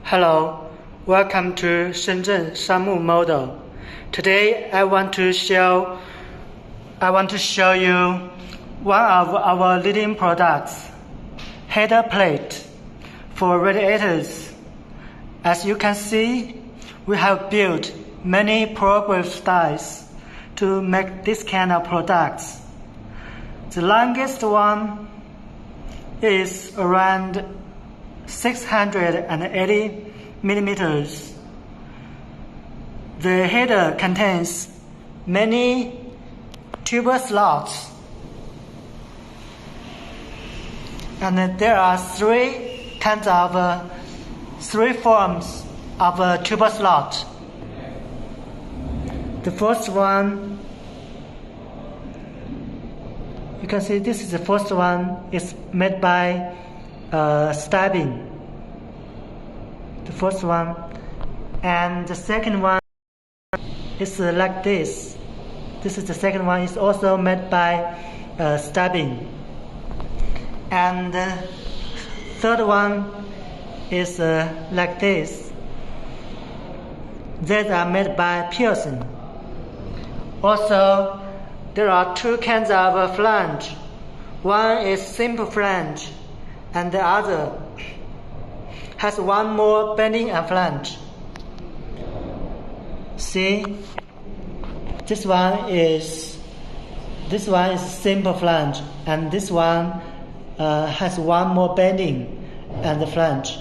Hello, welcome to Shenzhen Sanmu Mold. Today I want to show you one of our leading products, header plate for radiators. As you can see, we have built many progressive styles to make this kind of products. The longest one is around 680 millimeters. The header contains many tuber slots, and there are three forms of tuber slot. The first one, you can see this is the first one. It's made by stabbing. The first one, and the second one is like this. This is the second one. It's also made by stabbing, and the third one is like this. These are made by piercing. Also, there are two kinds of flange. One is simple flange, and the other has one more bending and flange. See, this one is simple flange, and this one has one more bending and the flange.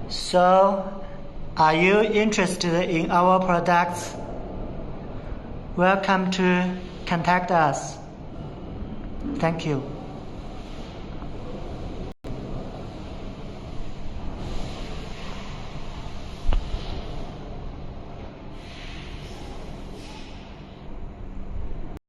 So, are you interested in our products? Welcome to contact us. Thank you.